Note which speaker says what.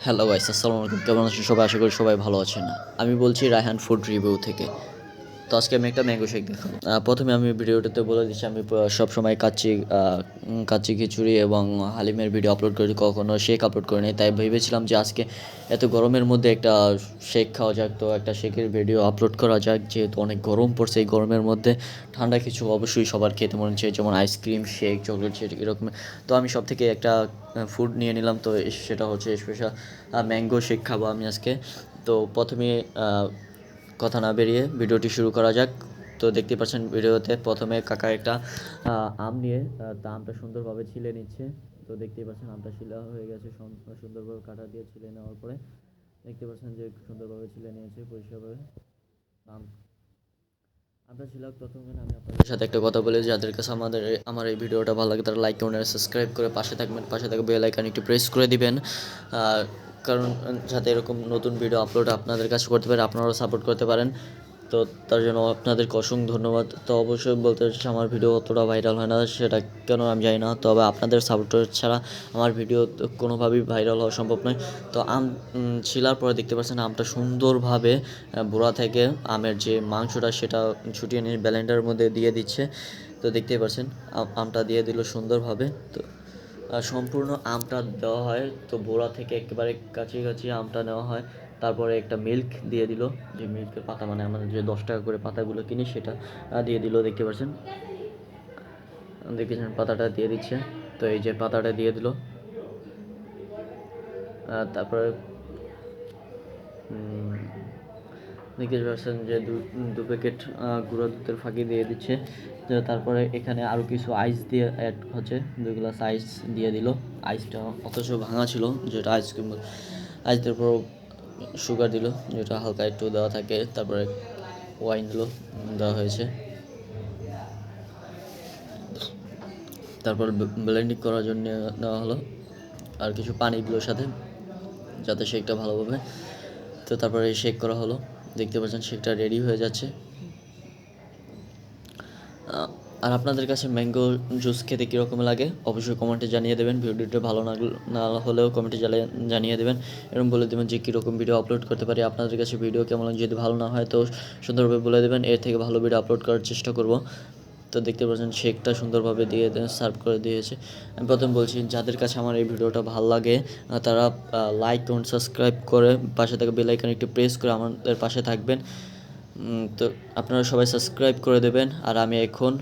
Speaker 1: Hello guys, আসসালামু আলাইকুম। কেমন আছেন সবাই? আশা করি সবাই ভালো আছেন। আমি বলছি রায়হান ফুড রিভিউ থেকে। তো আজকে আমি একটা ম্যাঙ্গো শেক দেখাবো। প্রথমে আমি ভিডিওটাতে বলে দিচ্ছি, আমি সবসময় কাচ্চি খিচুড়ি এবং হালিমের ভিডিও আপলোড করি, কখনো শেক আপলোড করিনি। তাই ভেবেছিলাম যে আজকে এত গরমের মধ্যে একটা শেক খাওয়া যাক, তো একটা শেকের ভিডিও আপলোড করা যাক। যেহেতু অনেক গরম পড়ছে, এই গরমের মধ্যে ঠান্ডা কিছু অবশ্যই সবার খেতে মনে হচ্ছে, যেমন আইসক্রিম, শেক, চকলেট শেক এরকম। তো আমি সব থেকে একটা ফুড নিয়ে নিলাম, তো সেটা হচ্ছে স্পেশাল ম্যাঙ্গো শেক খাবো আমি আজকে। তো প্রথমে কথা না বেরিয়ে ভিডিওটি শুরু করা যাক। তো দেখতে পাচ্ছেন ভিডিওতে প্রথমে কাকা একটা আম নিয়ে তা আমটা সুন্দরভাবে ছিলে নিচ্ছে। তো দেখতেই পাচ্ছেন আমটা ছিলা হয়ে গেছে, সুন্দরভাবে কাটা দিয়ে ছিলে নেওয়ার পরে দেখতে পাচ্ছেন যে সুন্দরভাবে ছিলে নিয়েছে পরিষ্কারভাবে আম। আমরা ছিলাম প্রথমে। আমি আপনাদের সাথে একটা কথা বলি, যাদের কাছে আমার এই ভিডিওটা ভালো লাগে তারা লাইক কমেন্ট আর সাবস্ক্রাইব করে পাশে থাকবেন, পাশে থাকা বেল আইকন একটু প্রেস করে দিবেন, কারণ যাতে এরকম নতুন ভিডিও আপলোড আপনাদের কাছে করতে পারে, আপনারাও সাপোর্ট করতে পারেন। তো তার জন্য আপনাদেরকে অসংখ্য ধন্যবাদ। তো অবশ্যই বলতে হচ্ছে আমার ভিডিও অতটা ভাইরাল হয় না, সেটা কেন আমি জানি না, তবে আপনাদের সাপোর্ট ছাড়া আমার ভিডিও কোনোভাবেই ভাইরাল হওয়া সম্ভব নয়। তো আম ছিলার পরে দেখতে পাচ্ছেন আমটা সুন্দরভাবে বোড়া থেকে আমের যে মাংসটা সেটা ছুটিয়ে নিয়ে ব্লেন্ডারের মধ্যে দিয়ে দিচ্ছে। তো দেখতেই পাচ্ছেন আমটা দিয়ে দিল সুন্দরভাবে। তো সম্পূর্ণ আমটা দেওয়া হয়, তো বোড়া থেকে একেবারে কাছে আমটা নেওয়া হয়। তারপরে একটা মিল্ক দিয়ে দিল, যে মিল্কের পাতা মানে আমাদের যে 10 টাকা করে পাতাগুলো কিনি সেটা দিয়ে দিল। দেখতে পাচ্ছেন পাতাটা দিয়ে দিচ্ছে। তো এই যে পাতাটা দিয়ে দিল, তারপরে দেখতে পাচ্ছেন যে দু প্যাকেট গুঁড়ো দুধের ফাঁকি দিয়ে দিচ্ছে। তো তারপরে এখানে আরও কিছু আইস দিয়ে অ্যাড হচ্ছে, 2 গ্লাস আইস দিয়ে দিল। আইসটা অথচ ভাঙা ছিল, যেটা আইসক্রিম আইস দেওয়ার পর সুগার দিল, যেটা হালকা একটু দেওয়া থাকে। তারপরে ওয়াইন দেওয়া হয়েছে। তারপর ব্লেন্ডিং করার জন্য নেওয়া হলো আর কিছু পানিগুলোর সাথে, যাতে শেকটা ভালোভাবে। তো তারপরে শেক করা হলো। দেখতে পাচ্ছেন শেকটা রেডি হয়ে যাচ্ছে। আর আপনাদের কাছে ম্যাঙ্গো জুস খেতে কীরকম লাগে অবশ্যই কমেন্টে জানিয়ে দেবেন। ভিডিওটা ভালো না হলেও কমেন্টে জানিয়ে দেবেন, এরকম বলে দেবেন যে কীরকম ভিডিও আপলোড করতে পারি। আপনাদের কাছে ভিডিও কেমন লাগে, যদি ভালো না হয় তো সুন্দরভাবে বলে দেবেন, এর থেকে ভালো ভিডিও আপলোড করার চেষ্টা করব। তো দেখতে পাচ্ছেন শেকটা সুন্দরভাবে দিয়ে সার্ভ করে দিয়েছে। আমি প্রথম বলছি, যাদের কাছে আমার এই ভিডিওটা ভালো লাগে তারা লাইক কমেন্ট সাবস্ক্রাইব করে পাশে থাকা বেল আইকন একটু প্রেস করে আমাদের পাশে থাকবেন। তো আপনারা সবাই সাবস্ক্রাইব করে দেবেন। আর আমি এখন